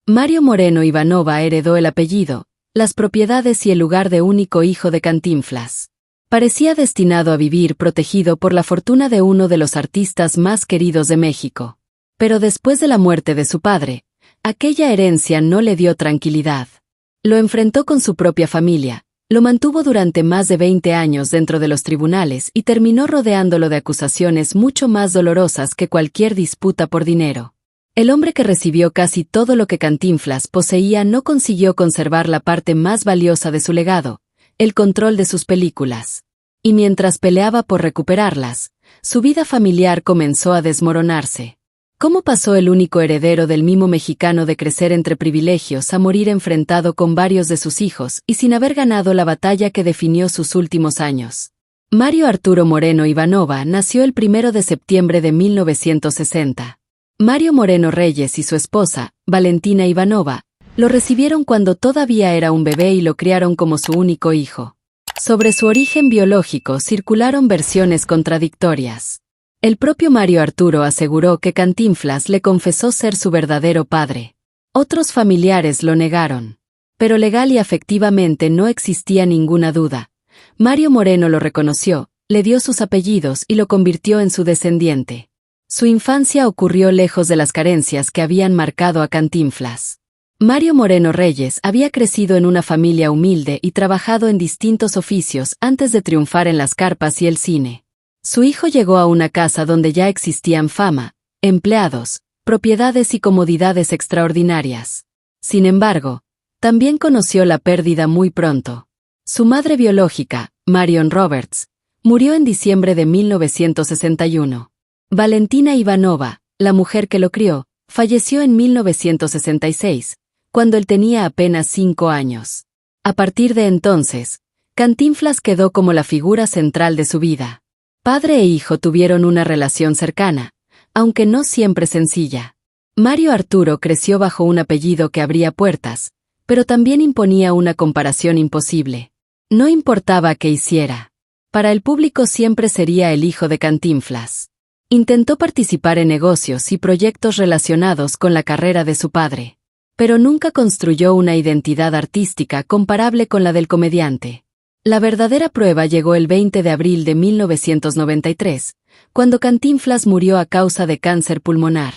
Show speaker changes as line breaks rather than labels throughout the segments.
Mario Moreno Ivanova heredó el apellido, las propiedades y el lugar de único hijo de Cantinflas. Parecía destinado a vivir protegido por la fortuna de uno de los artistas más queridos de México. Pero después de la muerte de su padre, aquella herencia no le dio tranquilidad. Lo enfrentó con su propia familia, lo mantuvo durante más de 20 años dentro de los tribunales y terminó rodeándolo de acusaciones mucho más dolorosas que cualquier disputa por dinero. El hombre que recibió casi todo lo que Cantinflas poseía no consiguió conservar la parte más valiosa de su legado, el control de sus películas. Y mientras peleaba por recuperarlas, su vida familiar comenzó a desmoronarse. ¿Cómo pasó el único heredero del mimo mexicano de crecer entre privilegios a morir enfrentado con varios de sus hijos y sin haber ganado la batalla que definió sus últimos años? Mario Arturo Moreno Ivanova nació el 1 de septiembre de 1960. Mario Moreno Reyes y su esposa, Valentina Ivanova, lo recibieron cuando todavía era un bebé y lo criaron como su único hijo. Sobre su origen biológico circularon versiones contradictorias. El propio Mario Arturo aseguró que Cantinflas le confesó ser su verdadero padre. Otros familiares lo negaron. Pero legal y afectivamente no existía ninguna duda. Mario Moreno lo reconoció, le dio sus apellidos y lo convirtió en su descendiente. Su infancia ocurrió lejos de las carencias que habían marcado a Cantinflas. Mario Moreno Reyes había crecido en una familia humilde y trabajado en distintos oficios antes de triunfar en las carpas y el cine. Su hijo llegó a una casa donde ya existían fama, empleados, propiedades y comodidades extraordinarias. Sin embargo, también conoció la pérdida muy pronto. Su madre biológica, Marion Roberts, murió en diciembre de 1961. Valentina Ivanova, la mujer que lo crió, falleció en 1966, cuando él tenía apenas 5 años. A partir de entonces, Cantinflas quedó como la figura central de su vida. Padre e hijo tuvieron una relación cercana, aunque no siempre sencilla. Mario Arturo creció bajo un apellido que abría puertas, pero también imponía una comparación imposible. No importaba qué hiciera. Para el público siempre sería el hijo de Cantinflas. Intentó participar en negocios y proyectos relacionados con la carrera de su padre, pero nunca construyó una identidad artística comparable con la del comediante. La verdadera prueba llegó el 20 de abril de 1993, cuando Cantinflas murió a causa de cáncer pulmonar.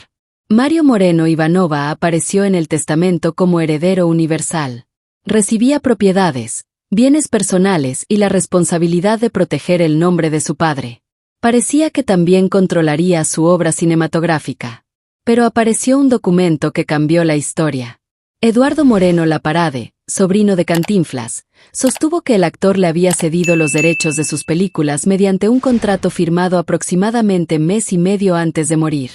Mario Moreno Ivanova apareció en el testamento como heredero universal. Recibía propiedades, bienes personales y la responsabilidad de proteger el nombre de su padre. Parecía que también controlaría su obra cinematográfica. Pero apareció un documento que cambió la historia. Eduardo Moreno Laparade, sobrino de Cantinflas, sostuvo que el actor le había cedido los derechos de sus películas mediante un contrato firmado aproximadamente mes y medio antes de morir.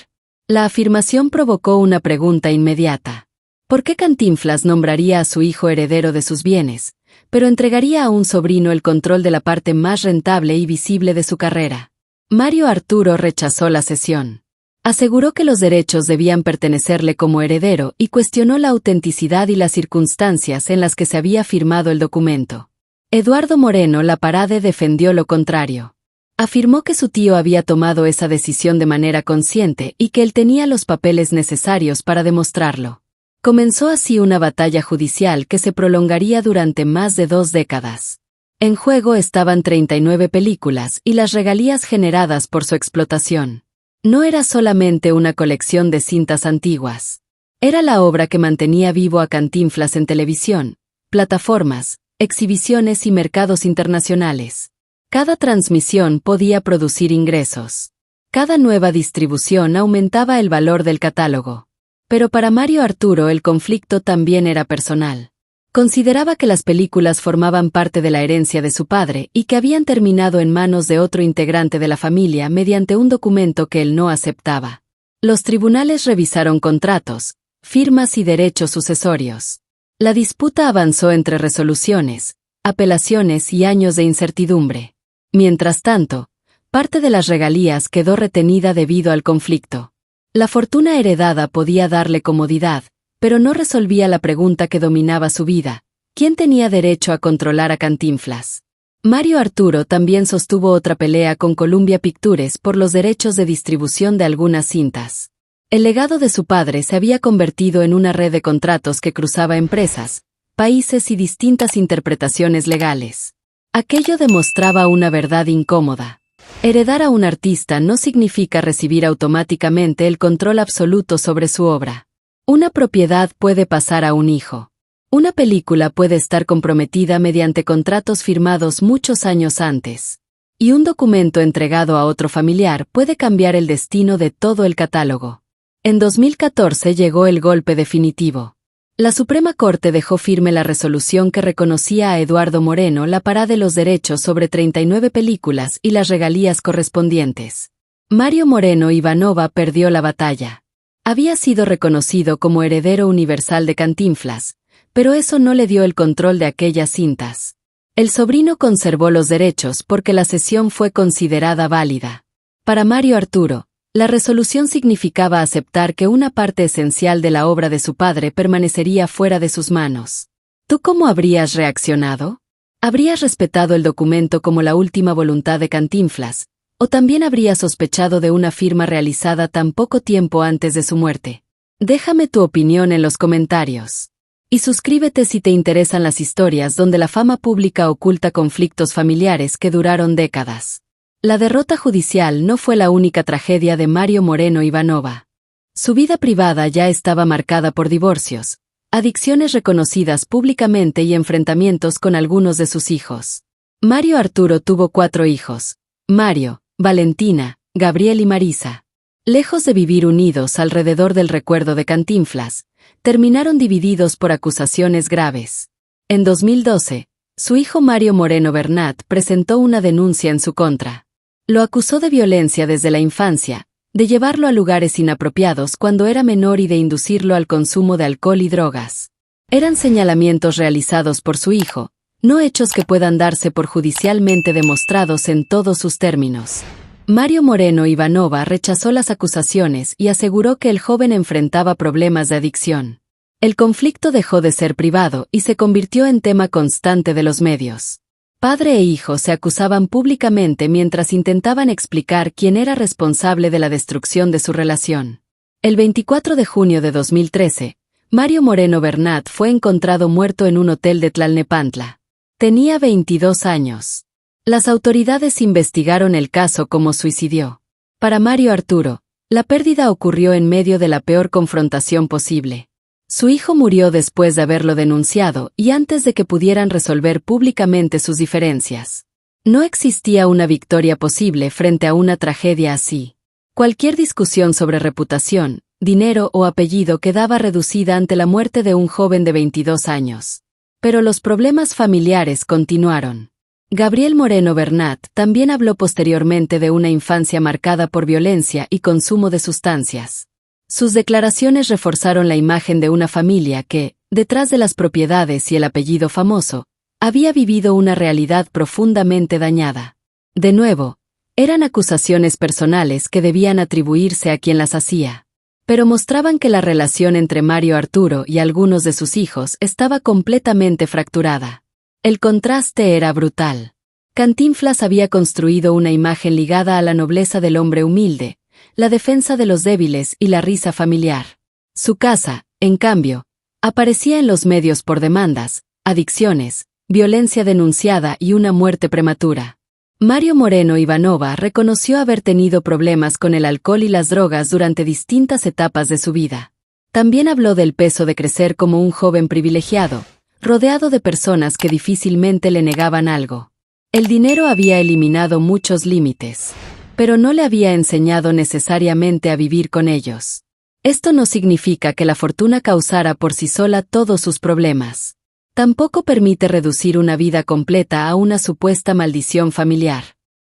La afirmación provocó una pregunta inmediata. ¿Por qué Cantinflas nombraría a su hijo heredero de sus bienes, pero entregaría a un sobrino el control de la parte más rentable y visible de su carrera? Mario Arturo rechazó la cesión. Aseguró que los derechos debían pertenecerle como heredero y cuestionó la autenticidad y las circunstancias en las que se había firmado el documento. Eduardo Moreno Laparade defendió lo contrario. Afirmó que su tío había tomado esa decisión de manera consciente y que él tenía los papeles necesarios para demostrarlo. Comenzó así una batalla judicial que se prolongaría durante más de 2 décadas. En juego estaban 39 películas y las regalías generadas por su explotación. No era solamente una colección de cintas antiguas. Era la obra que mantenía vivo a Cantinflas en televisión, plataformas, exhibiciones y mercados internacionales. Cada transmisión podía producir ingresos. Cada nueva distribución aumentaba el valor del catálogo. Pero para Mario Arturo el conflicto también era personal. Consideraba que las películas formaban parte de la herencia de su padre y que habían terminado en manos de otro integrante de la familia mediante un documento que él no aceptaba. Los tribunales revisaron contratos, firmas y derechos sucesorios. La disputa avanzó entre resoluciones, apelaciones y años de incertidumbre. Mientras tanto, parte de las regalías quedó retenida debido al conflicto. La fortuna heredada podía darle comodidad, pero no resolvía la pregunta que dominaba su vida: ¿quién tenía derecho a controlar a Cantinflas? Mario Arturo también sostuvo otra pelea con Columbia Pictures por los derechos de distribución de algunas cintas. El legado de su padre se había convertido en una red de contratos que cruzaba empresas, países y distintas interpretaciones legales. Aquello demostraba una verdad incómoda. Heredar a un artista no significa recibir automáticamente el control absoluto sobre su obra. Una propiedad puede pasar a un hijo. Una película puede estar comprometida mediante contratos firmados muchos años antes. Y un documento entregado a otro familiar puede cambiar el destino de todo el catálogo. En 2014 llegó el golpe definitivo. La Suprema Corte dejó firme la resolución que reconocía a Eduardo Moreno la pará de los derechos sobre 39 películas y las regalías correspondientes. Mario Moreno Ivanova perdió la batalla. Había sido reconocido como heredero universal de Cantinflas, pero eso no le dio el control de aquellas cintas. El sobrino conservó los derechos porque la cesión fue considerada válida. Para Mario Arturo, la resolución significaba aceptar que una parte esencial de la obra de su padre permanecería fuera de sus manos. ¿Tú cómo habrías reaccionado? ¿Habrías respetado el documento como la última voluntad de Cantinflas, o también habrías sospechado de una firma realizada tan poco tiempo antes de su muerte? Déjame tu opinión en los comentarios. Y suscríbete si te interesan las historias donde la fama pública oculta conflictos familiares que duraron décadas. La derrota judicial no fue la única tragedia de Mario Moreno Ivanova. Su vida privada ya estaba marcada por divorcios, adicciones reconocidas públicamente y enfrentamientos con algunos de sus hijos. Mario Arturo tuvo 4 hijos: Mario, Valentina, Gabriel y Marisa. Lejos de vivir unidos alrededor del recuerdo de Cantinflas, terminaron divididos por acusaciones graves. En 2012, su hijo Mario Moreno Bernat presentó una denuncia en su contra. Lo acusó de violencia desde la infancia, de llevarlo a lugares inapropiados cuando era menor y de inducirlo al consumo de alcohol y drogas. Eran señalamientos realizados por su hijo, no hechos que puedan darse por judicialmente demostrados en todos sus términos. Mario Moreno Ivanova rechazó las acusaciones y aseguró que el joven enfrentaba problemas de adicción. El conflicto dejó de ser privado y se convirtió en tema constante de los medios. Padre e hijo se acusaban públicamente mientras intentaban explicar quién era responsable de la destrucción de su relación. El 24 de junio de 2013, Mario Moreno Bernat fue encontrado muerto en un hotel de Tlalnepantla. Tenía 22 años. Las autoridades investigaron el caso como suicidio. Para Mario Arturo, la pérdida ocurrió en medio de la peor confrontación posible. Su hijo murió después de haberlo denunciado y antes de que pudieran resolver públicamente sus diferencias. No existía una victoria posible frente a una tragedia así. Cualquier discusión sobre reputación, dinero o apellido quedaba reducida ante la muerte de un joven de 22 años. Pero los problemas familiares continuaron. Gabriel Moreno Bernat también habló posteriormente de una infancia marcada por violencia y consumo de sustancias. Sus declaraciones reforzaron la imagen de una familia que, detrás de las propiedades y el apellido famoso, había vivido una realidad profundamente dañada. De nuevo, eran acusaciones personales que debían atribuirse a quien las hacía. Pero mostraban que la relación entre Mario Arturo y algunos de sus hijos estaba completamente fracturada. El contraste era brutal. Cantinflas había construido una imagen ligada a la nobleza del hombre humilde, la defensa de los débiles y la risa familiar. Su casa, en cambio, aparecía en los medios por demandas, adicciones, violencia denunciada y una muerte prematura. Mario Moreno Ivanova reconoció haber tenido problemas con el alcohol y las drogas durante distintas etapas de su vida. También habló del peso de crecer como un joven privilegiado, rodeado de personas que difícilmente le negaban algo. El dinero había eliminado muchos límites, pero no le había enseñado necesariamente a vivir con ellos. Esto no significa que la fortuna causara por sí sola todos sus problemas. Tampoco permite reducir una vida completa a una supuesta maldición familiar.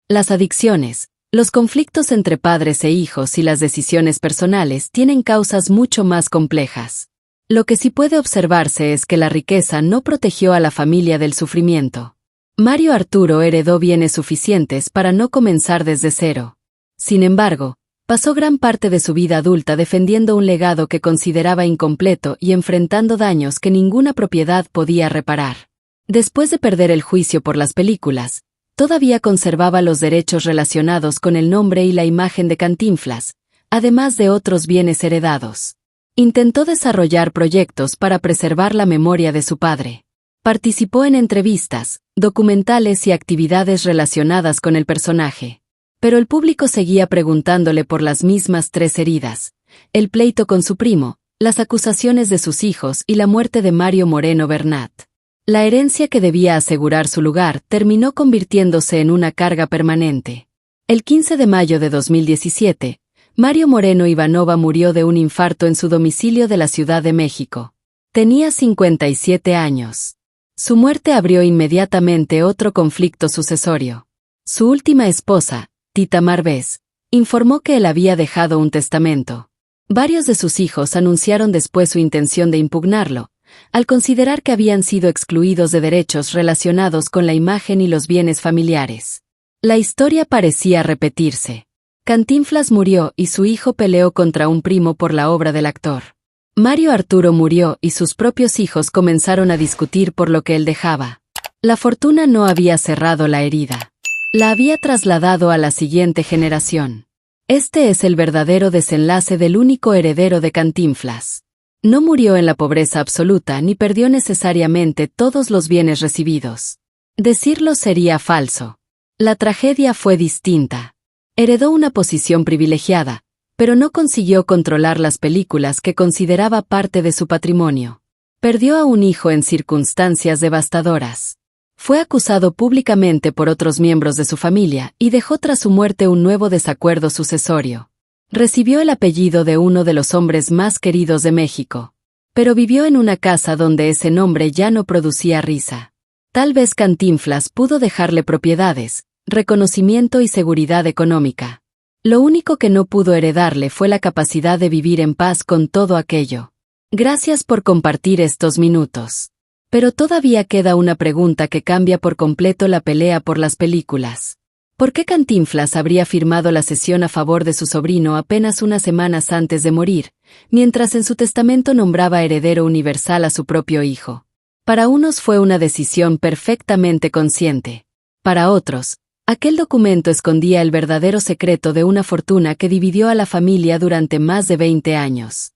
Las adicciones, los conflictos entre padres e hijos y las decisiones personales tienen causas mucho más complejas. Lo que sí puede observarse es que la riqueza no protegió a la familia del sufrimiento. Mario Arturo heredó bienes suficientes para no comenzar desde cero. Sin embargo, pasó gran parte de su vida adulta defendiendo un legado que consideraba incompleto y enfrentando daños que ninguna propiedad podía reparar. Después de perder el juicio por las películas, todavía conservaba los derechos relacionados con el nombre y la imagen de Cantinflas, además de otros bienes heredados. Intentó desarrollar proyectos para preservar la memoria de su padre. Participó en entrevistas, documentales y actividades relacionadas con el personaje. Pero el público seguía preguntándole por las mismas tres heridas: el pleito con su primo, las acusaciones de sus hijos y la muerte de Mario Moreno Bernat. La herencia que debía asegurar su lugar terminó convirtiéndose en una carga permanente. El 15 de mayo de 2017, Mario Moreno Ivanova murió de un infarto en su domicilio de la Ciudad de México. Tenía 57 años. Su muerte abrió inmediatamente otro conflicto sucesorio. Su última esposa, Tita Marvés, informó que él había dejado un testamento. Varios de sus hijos anunciaron después su intención de impugnarlo, al considerar que habían sido excluidos de derechos relacionados con la imagen y los bienes familiares. La historia parecía repetirse. Cantinflas murió y su hijo peleó contra un primo por la obra del actor. Mario Arturo murió y sus propios hijos comenzaron a discutir por lo que él dejaba. La fortuna no había cerrado la herida. La había trasladado a la siguiente generación. Este es el verdadero desenlace del único heredero de Cantinflas. No murió en la pobreza absoluta ni perdió necesariamente todos los bienes recibidos. Decirlo sería falso. La tragedia fue distinta. Heredó una posición privilegiada, pero no consiguió controlar las películas que consideraba parte de su patrimonio. Perdió a un hijo en circunstancias devastadoras. Fue acusado públicamente por otros miembros de su familia y dejó tras su muerte un nuevo desacuerdo sucesorio. Recibió el apellido de uno de los hombres más queridos de México, pero vivió en una casa donde ese nombre ya no producía risa. Tal vez Cantinflas pudo dejarle propiedades, reconocimiento y seguridad económica. Lo único que no pudo heredarle fue la capacidad de vivir en paz con todo aquello. Gracias por compartir estos minutos. Pero todavía queda una pregunta que cambia por completo la pelea por las películas. ¿Por qué Cantinflas habría firmado la cesión a favor de su sobrino apenas unas semanas antes de morir, mientras en su testamento nombraba heredero universal a su propio hijo? Para unos fue una decisión perfectamente consciente. Para otros, aquel documento escondía el verdadero secreto de una fortuna que dividió a la familia durante más de 20 años.